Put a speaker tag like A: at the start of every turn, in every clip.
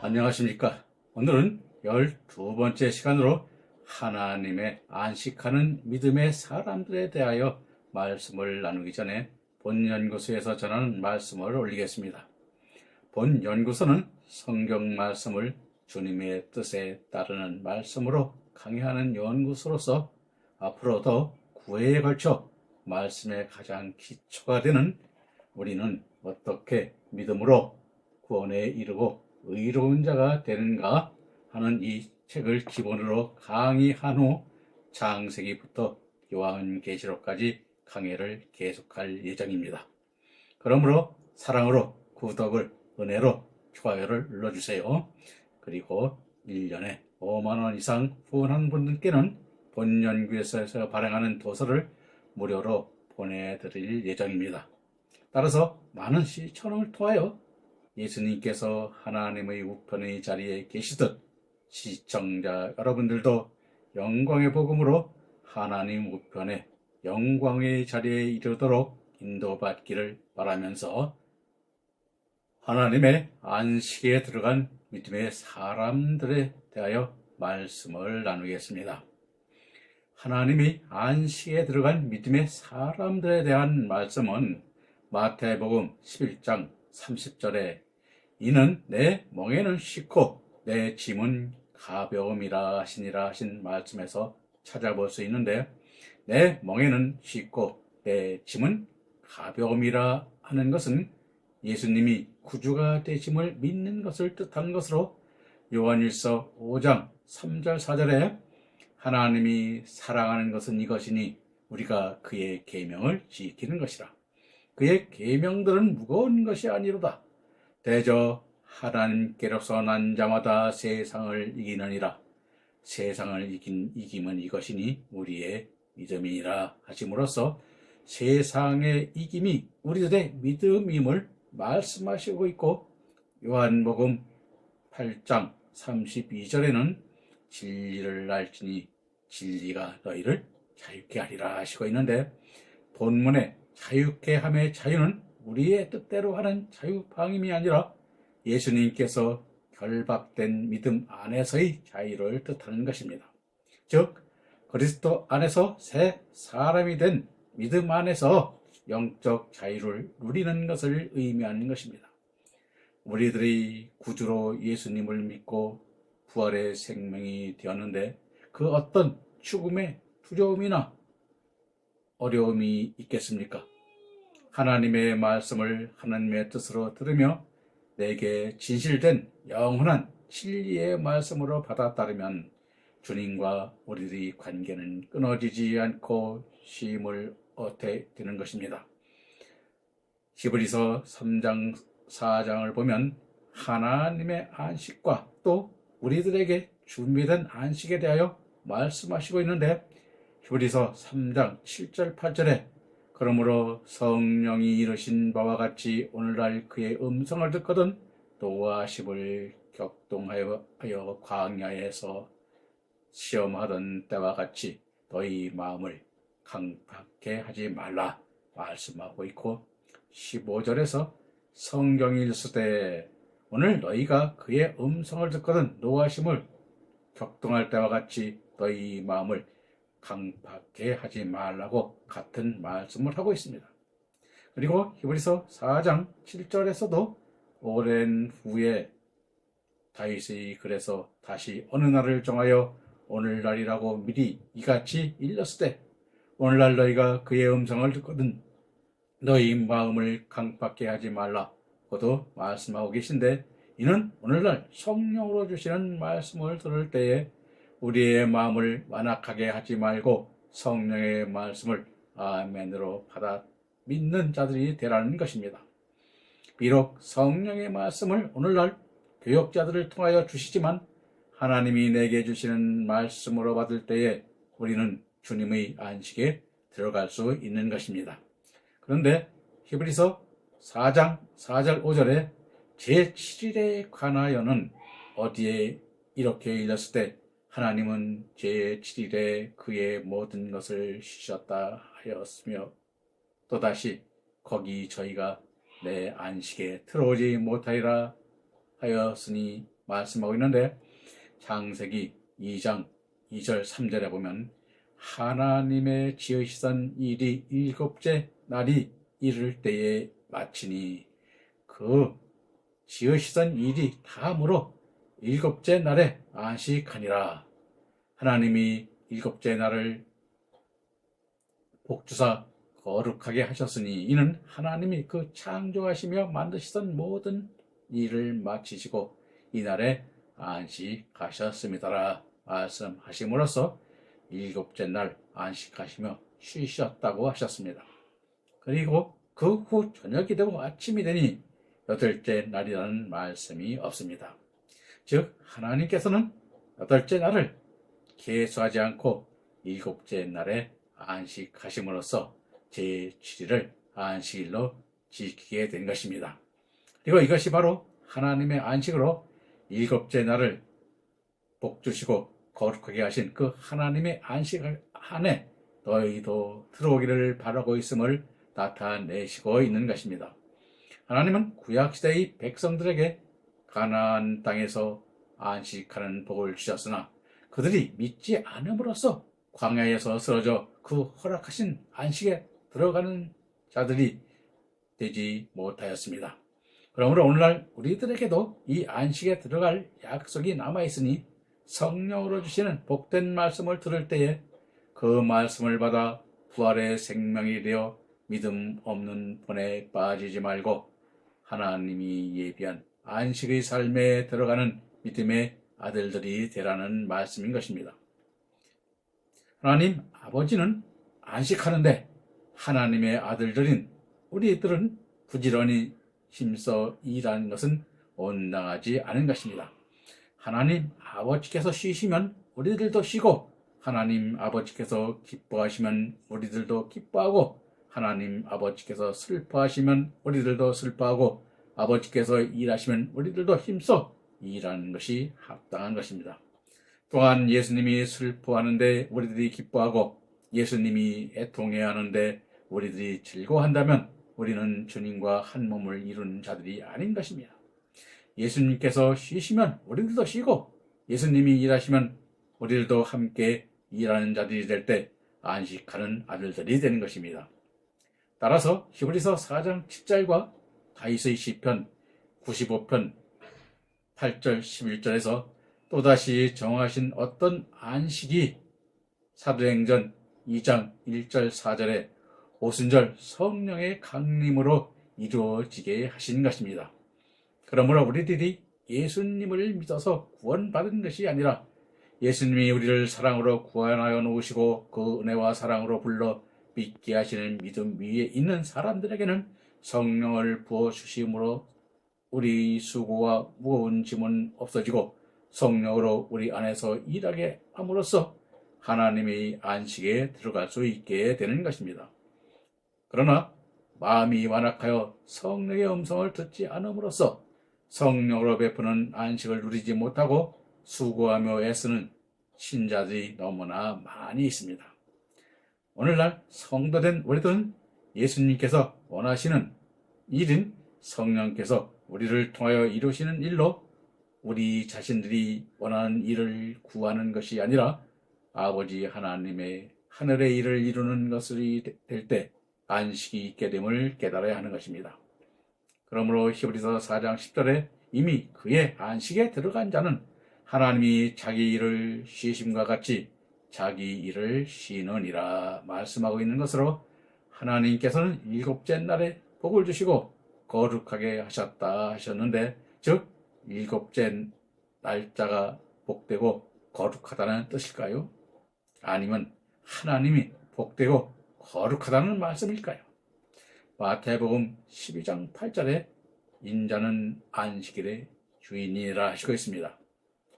A: 안녕하십니까. 오늘은 12번째 시간으로 하나님의 안식하는 믿음의 사람들에 대하여 말씀을 나누기 전에 본 연구소에서 전하는 말씀을 올리겠습니다. 본 연구소는 성경 말씀을 주님의 뜻에 따르는 말씀으로 강의하는 연구소로서 앞으로도 9회에 걸쳐 말씀의 가장 기초가 되는 우리는 어떻게 믿음으로 구원에 이르고 의로운 자가 되는가 하는 이 책을 기본으로 강의한 후 창세기부터 요한계시록까지 강의를 계속할 예정입니다. 그러므로 사랑으로 구독을, 은혜로 좋아요를 눌러주세요. 그리고 1년에 5만 원 이상 후원한 분들께는 본연구소에서 발행하는 도서를 무료로 보내드릴 예정입니다. 따라서 많은 시청을 통하여 예수님께서 하나님의 우편의 자리에 계시듯 시청자 여러분들도 영광의 복음으로 하나님 우편의 영광의 자리에 이르도록 인도받기를 바라면서 하나님의 안식에 들어간 믿음의 사람들에 대하여 말씀을 나누겠습니다. 하나님이 안식에 들어간 믿음의 사람들에 대한 말씀은 마태복음 11장 30절에 이는 내 멍에는 쉽고 내 짐은 가벼움이라 하시니라 하신 말씀에서 찾아볼 수 있는데, 내 멍에는 쉽고 내 짐은 가벼움이라 하는 것은 예수님이 구주가 되심을 믿는 것을 뜻하는 것으로 요한일서 5장 3절 4절에 하나님이 사랑하는 것은 이것이니 우리가 그의 계명을 지키는 것이라. 그의 계명들은 무거운 것이 아니로다. 대저 하나님께로서 난 자마다 세상을 이기느니라. 세상을 이김은 이것이니 우리의 믿음이니라 하심으로써 세상의 이김이 우리들의 믿음임을 말씀하시고 있고, 요한복음 8장 32절에는 진리를 알지니 진리가 너희를 자유케 하리라 하시고 있는데, 본문의 자유케 함의 자유는 우리의 뜻대로 하는 자유방임이 아니라 예수님께서 결박된 믿음 안에서의 자유를 뜻하는 것입니다. 즉 그리스도 안에서 새 사람이 된 믿음 안에서 영적 자유를 누리는 것을 의미하는 것입니다. 우리들이 구주로 예수님을 믿고 부활의 생명이 되었는데 그 어떤 죽음의 두려움이나 어려움이 있겠습니까? 하나님의 말씀을 하나님의 뜻으로 들으며 내게 진실된 영원한 진리의 말씀으로 받아 따르면 주님과 우리들의 관계는 끊어지지 않고 쉼을 얻게 되는 것입니다. 히브리서 3장 4장을 보면 하나님의 안식과 또 우리들에게 준비된 안식에 대하여 말씀하시고 있는데, 히브리서 3장 7절 8절에 그러므로 성령이 이르신 바와 같이 오늘날 그의 음성을 듣거든 노아십을 격동하여 광야에서 시험하던 때와 같이 너희 마음을 강팍해 하지 말라 말씀하고 있고, 15절에서 성경이 일수되 오늘 너희가 그의 음성을 듣거든 노아심을 격동할 때와 같이 너희 마음을 강팍해 하지 말라고 같은 말씀을 하고 있습니다. 그리고 히브리서 4장 7절에서도 오랜 후에 다윗이 그래서 다시 어느 날을 정하여 오늘날이라고 미리 이같이 일렀으되 오늘날 너희가 그의 음성을 듣거든 너희 마음을 강팍해 하지 말라고도 말씀하고 계신데, 이는 오늘날 성령으로 주시는 말씀을 들을 때에 우리의 마음을 완악하게 하지 말고 성령의 말씀을 아멘으로 받아 믿는 자들이 되라는 것입니다. 비록 성령의 말씀을 오늘날 교역자들을 통하여 주시지만 하나님이 내게 주시는 말씀으로 받을 때에 우리는 주님의 안식에 들어갈 수 있는 것입니다. 그런데 히브리서 4장 4절 5절에 제7일에 관하여는 어디에 이렇게 읽었을 때 하나님은 제7일에 그의 모든 것을 쉬셨다 하였으며 또다시 거기 저희가 내 안식에 들어오지 못하리라 하였으니 말씀하고 있는데 창세기 2장 2절 3절에 보면 하나님의 지으시던 일이 일곱째 날이 이를 때에 마치니 그 지으시던 일이 다음으로 일곱째 날에 안식하니라. 하나님이 일곱째 날을 복주사 거룩하게 하셨으니 이는 하나님이 그 창조하시며 만드시던 모든 일을 마치시고 이날에 안식하셨습니다라 말씀하심으로써 일곱째 날 안식하시며 쉬셨다고 하셨습니다. 그리고 그 후 저녁이 되고 아침이 되니 여덟째 날이라는 말씀이 없습니다. 즉 하나님께서는 여덟째 날을 계수하지 않고 일곱째 날에 안식하심으로써 제7일을 안식일로 지키게 된 것입니다. 그리고 이것이 바로 하나님의 안식으로 일곱째 날을 복주시고 거룩하게 하신 그 하나님의 안식 안에 너희도 들어오기를 바라고 있음을 나타내시고 있는 것입니다. 하나님은 구약시대의 백성들에게 가나안 땅에서 안식하는 복을 주셨으나 그들이 믿지 않음으로써 광야에서 쓰러져 그 허락하신 안식에 들어가는 자들이 되지 못하였습니다. 그러므로 오늘날 우리들에게도 이 안식에 들어갈 약속이 남아있으니 성령으로 주시는 복된 말씀을 들을 때에 그 말씀을 받아 부활의 생명이 되어 믿음 없는 본에 빠지지 말고 하나님이 예비한 안식의 삶에 들어가는 믿음의 아들들이 되라는 말씀인 것입니다. 하나님 아버지는 안식하는데 하나님의 아들들인 우리들은 부지런히 힘써 일하는 것은 온당하지 않은 것입니다. 하나님 아버지께서 쉬시면 우리들도 쉬고 하나님 아버지께서 기뻐하시면 우리들도 기뻐하고 하나님 아버지께서 슬퍼하시면 우리들도 슬퍼하고 아버지께서 일하시면 우리들도 힘써 일하는 것이 합당한 것입니다. 또한 예수님이 슬퍼하는데 우리들이 기뻐하고 예수님이 애통해야 하는데 우리들이 즐거워한다면 우리는 주님과 한 몸을 이루는 자들이 아닌 것입니다. 예수님께서 쉬시면 우리들도 쉬고 예수님이 일하시면 우리들도 함께 일하는 자들이 될 때 안식하는 아들들이 되는 것입니다. 따라서 히브리서 4장 10절과 다윗의 시편 95편 8절 11절에서 또다시 정하신 어떤 안식이 사도행전 2장 1절 4절에 오순절 성령의 강림으로 이루어지게 하신 것입니다. 그러므로 우리들이 예수님을 믿어서 구원받은 것이 아니라 예수님이 우리를 사랑으로 구원하여 놓으시고 그 은혜와 사랑으로 불러 믿게 하시는 믿음 위에 있는 사람들에게는 성령을 부어주심으로 우리 수고와 무거운 짐은 없어지고 성령으로 우리 안에서 일하게 함으로써 하나님의 안식에 들어갈 수 있게 되는 것입니다. 그러나 마음이 완악하여 성령의 음성을 듣지 않음으로써 성령으로 베푸는 안식을 누리지 못하고 수고하며 애쓰는 신자들이 너무나 많이 있습니다. 오늘날 성도된 우리들은 예수님께서 원하시는 일인 성령께서 우리를 통하여 이루시는 일로 우리 자신들이 원하는 일을 구하는 것이 아니라 아버지 하나님의 하늘의 일을 이루는 것이 될 때 안식이 있게 됨을 깨달아야 하는 것입니다. 그러므로 히브리서 4장 10절에 이미 그의 안식에 들어간 자는 하나님이 자기 일을 쉬심과 같이 자기 일을 쉬느니라 말씀하고 있는 것으로 하나님께서는 일곱째 날에 복을 주시고 거룩하게 하셨다 하셨는데 즉 일곱째 날짜가 복되고 거룩하다는 뜻일까요? 아니면 하나님이 복되고 거룩하다는 말씀일까요? 마태복음 12장 8절에 인자는 안식일의 주인이라 하시고 있습니다.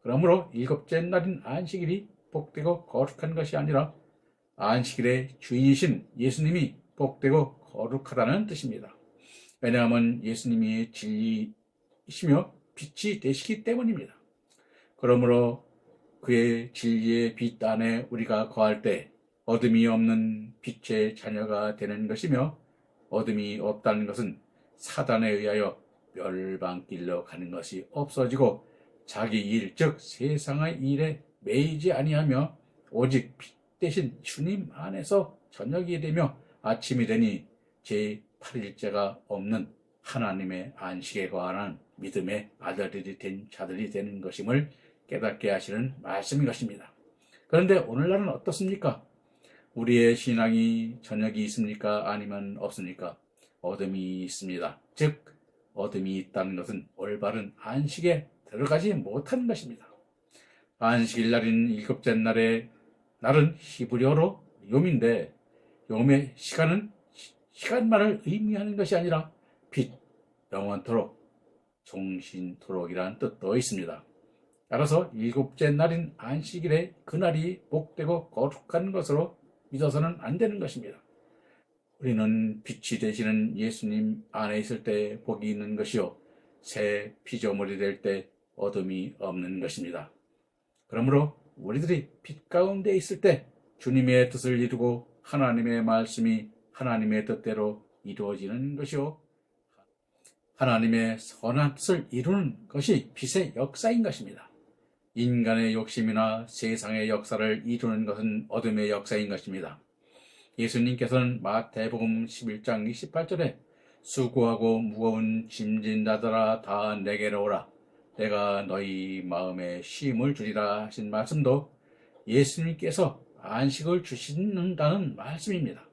A: 그러므로 일곱째 날인 안식일이 복되고 거룩한 것이 아니라 안식일의 주인이신 예수님이 복되고 거룩하다는 뜻입니다. 왜냐하면 예수님이 진리이시며 빛이 되시기 때문입니다. 그러므로 그의 진리의 빛 안에 우리가 거할 때 어둠이 없는 빛의 자녀가 되는 것이며 어둠이 없다는 것은 사단에 의하여 멸망길로 가는 것이 없어지고 자기 일, 즉 세상의 일에 매이지 아니하며 오직 빛 대신 주님 안에서 저녁이 되며 아침이 되니 제8일째가 없는 하나님의 안식에 관한 믿음의 아들들이 된 자들이 되는 것임을 깨닫게 하시는 말씀인 것입니다. 그런데 오늘날은 어떻습니까? 우리의 신앙이 저녁이 있습니까? 아니면 없습니까? 어둠이 있습니다. 즉 어둠이 있다는 것은 올바른 안식에 들어가지 못하는 것입니다. 안식일 날인 일곱째 날은 히브리어로 욤인데 욤의 시간은 시간만을 의미하는 것이 아니라 빛, 영원토록, 종신토록이라는 뜻도 있습니다. 따라서 일곱째 날인 안식일에 그날이 복되고 거룩한 것으로 믿어서는 안 되는 것입니다. 우리는 빛이 되시는 예수님 안에 있을 때 복이 있는 것이요 새 피조물이 될 때 어둠이 없는 것입니다. 그러므로 우리들이 빛 가운데 있을 때 주님의 뜻을 이루고 하나님의 말씀이 하나님의 뜻대로 이루어지는 것이요 하나님의 선한 뜻을 이루는 것이 빛의 역사인 것입니다. 인간의 욕심이나 세상의 역사를 이루는 것은 어둠의 역사인 것입니다. 예수님께서는 마태복음 11장 28절에 수고하고 무거운 짐진 자들아 다 내게로 오라 내가 너희 마음에 쉼을 주리라 하신 말씀도 예수님께서 안식을 주신다는 말씀입니다.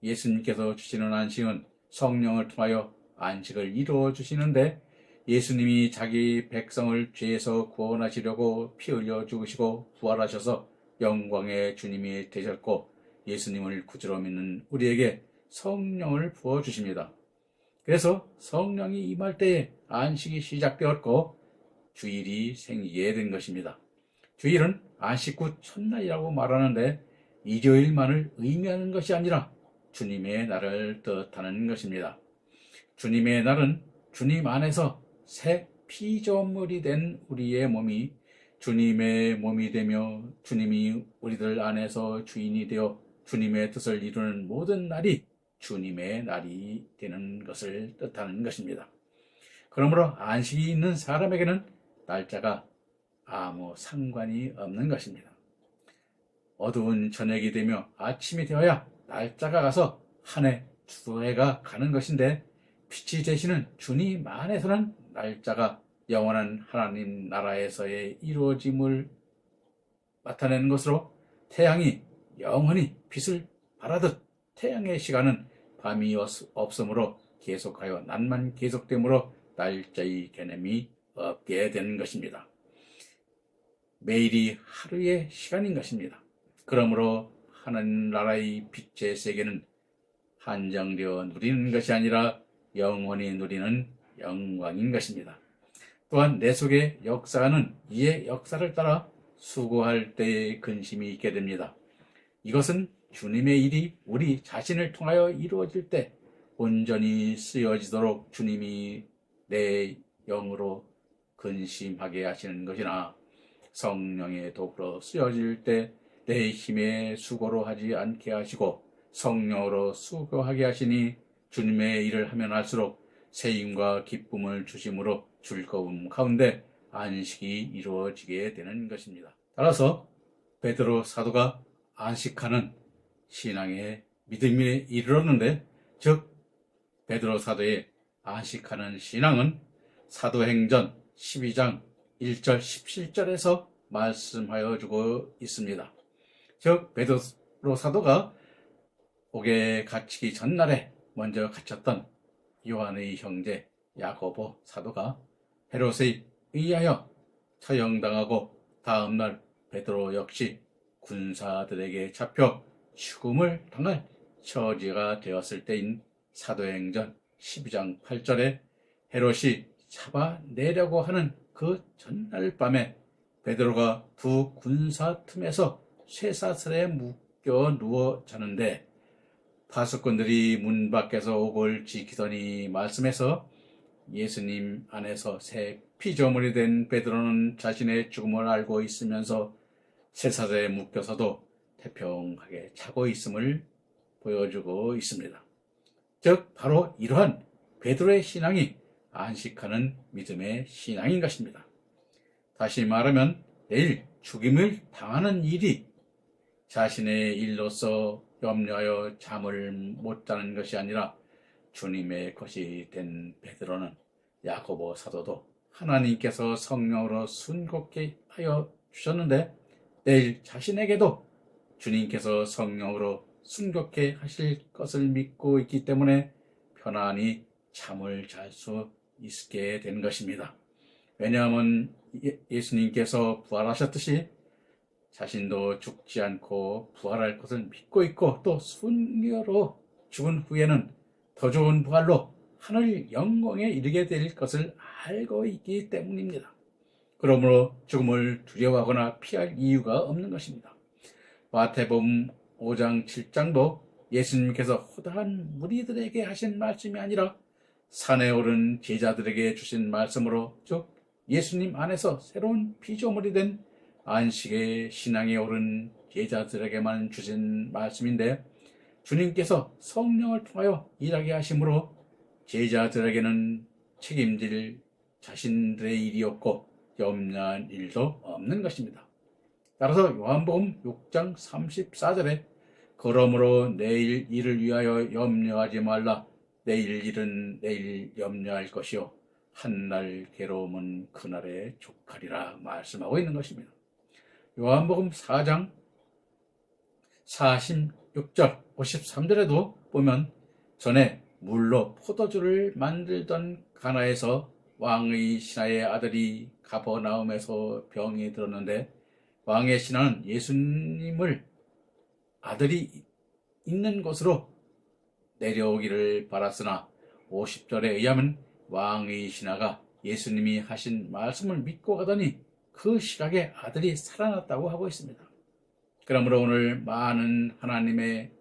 A: 예수님께서 주시는 안식은 성령을 통하여 안식을 이루어 주시는데 예수님이 자기 백성을 죄에서 구원하시려고 피 흘려 죽으시고 부활하셔서 영광의 주님이 되셨고 예수님을 구주로 믿는 우리에게 성령을 부어주십니다. 그래서 성령이 임할 때에 안식이 시작되었고 주일이 생기게 된 것입니다. 주일은 안식 후 첫날이라고 말하는데 일요일만을 의미하는 것이 아니라 주님의 날을 뜻하는 것입니다. 주님의 날은 주님 안에서 새 피조물이 된 우리의 몸이 주님의 몸이 되며 주님이 우리들 안에서 주인이 되어 주님의 뜻을 이루는 모든 날이 주님의 날이 되는 것을 뜻하는 것입니다. 그러므로 안식이 있는 사람에게는 날짜가 아무 상관이 없는 것입니다. 어두운 저녁이 되며 아침이 되어야 날짜가 가서 한 해, 두 해가 가는 것인데 빛이 되시는 주님 안에서는 날짜가 영원한 하나님 나라에서의 이루어짐을 나타내는 것으로 태양이 영원히 빛을 발하듯 태양의 시간은 밤이 없으므로 계속하여 낮만 계속되므로 날짜의 개념이 없게 되는 것입니다. 매일이 하루의 시간인 것입니다. 그러므로 하나님 나라의 빛의 세계는 한정되어 누리는 것이 아니라 영원히 누리는 영광인 것입니다. 또한 내 속에 역사하는 이의 역사를 따라 수고할 때의 근심이 있게 됩니다. 이것은 주님의 일이 우리 자신을 통하여 이루어질 때 온전히 쓰여지도록 주님이 내 영으로 근심하게 하시는 것이나 성령의 도구로 쓰여질 때 내 힘의 수고로 하지 않게 하시고 성령으로 수고하게 하시니 주님의 일을 하면 할수록 세임과 기쁨을 주심으로 즐거움 가운데 안식이 이루어지게 되는 것입니다. 따라서 베드로 사도가 안식하는 신앙의 믿음에 이르렀는데 즉 베드로 사도의 안식하는 신앙은 사도행전 12장 1절 17절에서 말씀하여 주고 있습니다. 즉 베드로 사도가 옥에 갇히기 전날에 먼저 갇혔던 요한의 형제 야고보 사도가 헤롯에 의하여 처형당하고 다음날 베드로 역시 군사들에게 잡혀 죽음을 당할 처지가 되었을 때인 사도행전 12장 8절에 헤롯이 잡아내려고 하는 그 전날 밤에 베드로가 두 군사 틈에서 쇠사슬에 묶여 누워 자는데 파수꾼들이 문 밖에서 옥을 지키더니 말씀해서 예수님 안에서 새 피조물이 된 베드로는 자신의 죽음을 알고 있으면서 쇠사슬에 묶여서도 태평하게 자고 있음을 보여주고 있습니다. 즉 바로 이러한 베드로의 신앙이 안식하는 믿음의 신앙인 것입니다. 다시 말하면 내일 죽임을 당하는 일이 자신의 일로서 염려하여 잠을 못 자는 것이 아니라 주님의 것이 된 베드로는 야고보 사도도 하나님께서 성령으로 순국케 하여 주셨는데 내일 자신에게도 주님께서 성령으로 순국케 하실 것을 믿고 있기 때문에 편안히 잠을 잘 수 있게 된 것입니다. 왜냐하면 예수님께서 부활하셨듯이 자신도 죽지 않고 부활할 것을 믿고 있고 또 순교로 죽은 후에는 더 좋은 부활로 하늘 영광에 이르게 될 것을 알고 있기 때문입니다. 그러므로 죽음을 두려워하거나 피할 이유가 없는 것입니다. 마태복음 5장 7장도 예수님께서 호다한 무리들에게 하신 말씀이 아니라 산에 오른 제자들에게 주신 말씀으로, 즉 예수님 안에서 새로운 피조물이 된 안식의 신앙에 오른 제자들에게만 주신 말씀인데, 주님께서 성령을 통하여 일하게 하심으로 제자들에게는 책임질 자신들의 일이 없고 염려할 일도 없는 것입니다. 따라서 요한복음 6장 34절에 그러므로 내일 일을 위하여 염려하지 말라. 내일 일은 내일 염려할 것이요 한날 괴로움은 그날에 족하리라 말씀하고 있는 것입니다. 요한복음 4장 46절 53절에도 보면 전에 물로 포도주를 만들던 가나에서 왕의 신하의 아들이 가버나움에서 병이 들었는데 왕의 신하는 예수님을 아들이 있는 곳으로 내려오기를 바랐으나 50절에 의하면 왕의 신하가 예수님이 하신 말씀을 믿고 가더니 그 시각에 아들이 살아났다고 하고 있습니다. 그러므로 오늘 많은 하나님의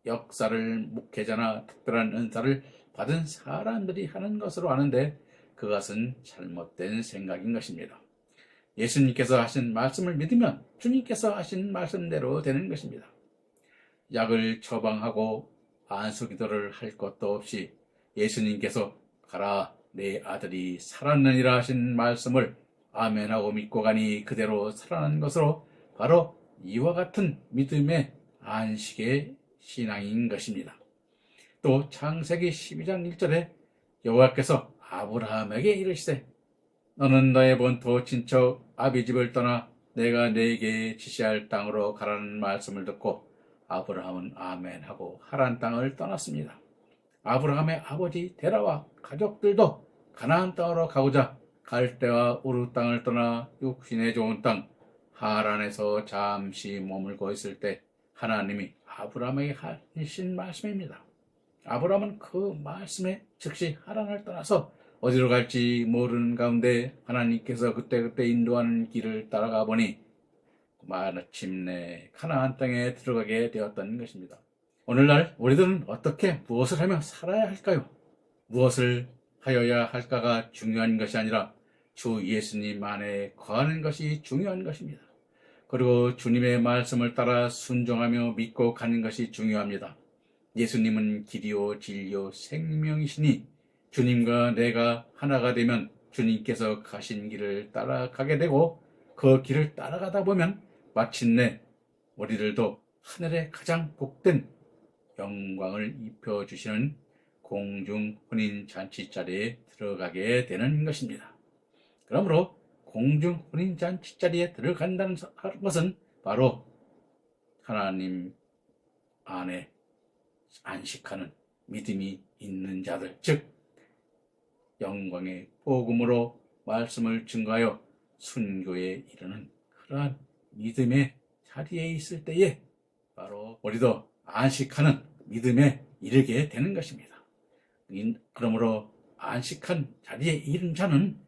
A: 역사를 목회자나 특별한 은사를 받은 사람들이 하는 것으로 아는데 그것은 잘못된 생각인 것입니다. 예수님께서 하신 말씀을 믿으면 주님께서 하신 말씀대로 되는 것입니다. 약을 처방하고 안수기도를 할 것도 없이 예수님께서 가라 내 아들이 살았느니라 하신 말씀을 아멘하고 믿고 가니 그대로 살아난 것으로 바로 이와 같은 믿음의 안식의 신앙인 것입니다. 또 창세기 12장 1절에 여호와께서 아브라함에게 이르시되 너는 너의 본토 친척 아비집을 떠나 내가 네게 지시할 땅으로 가라는 말씀을 듣고 아브라함은 아멘하고 하란 땅을 떠났습니다. 아브라함의 아버지 데라와 가족들도 가나안 땅으로 가고자 갈대와 우르 땅을 떠나 육신의 좋은 땅 하란에서 잠시 머물고 있을 때 하나님이 아브라함에게 하신 말씀입니다. 아브라함은 그 말씀에 즉시 하란을 떠나서 어디로 갈지 모르는 가운데 하나님께서 그때그때 인도하는 길을 따라가 보니 마침내 가나안 땅에 들어가게 되었던 것입니다. 오늘날 우리들은 어떻게 무엇을 하며 살아야 할까요? 무엇을 하여야 할까가 중요한 것이 아니라 주 예수님 안에 거하는 것이 중요한 것입니다. 그리고 주님의 말씀을 따라 순종하며 믿고 가는 것이 중요합니다. 예수님은 길이요 진리요 생명이시니 주님과 내가 하나가 되면 주님께서 가신 길을 따라가게 되고 그 길을 따라가다 보면 마침내 우리들도 하늘의 가장 복된 영광을 입혀주시는 공중 혼인 잔치 자리에 들어가게 되는 것입니다. 그러므로 공중 혼인 잔치 자리에 들어간다는 것은 바로 하나님 안에 안식하는 믿음이 있는 자들, 즉 영광의 복음으로 말씀을 증거하여 순교에 이르는 그러한 믿음의 자리에 있을 때에 바로 우리도 안식하는 믿음에 이르게 되는 것입니다. 그러므로 안식한 자리에 이른 자는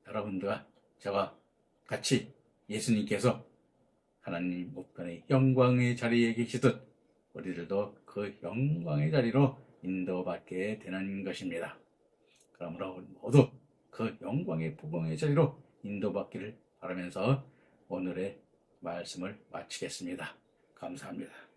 A: 여러분들과 저와 같이 예수님께서 하나님 우편의 영광의 자리에 계시듯 우리들도 그 영광의 자리로 인도받게 되는 것입니다. 그러므로 우리 모두 그 영광의 복음의 자리로 인도받기를 바라면서 오늘의 말씀을 마치겠습니다. 감사합니다.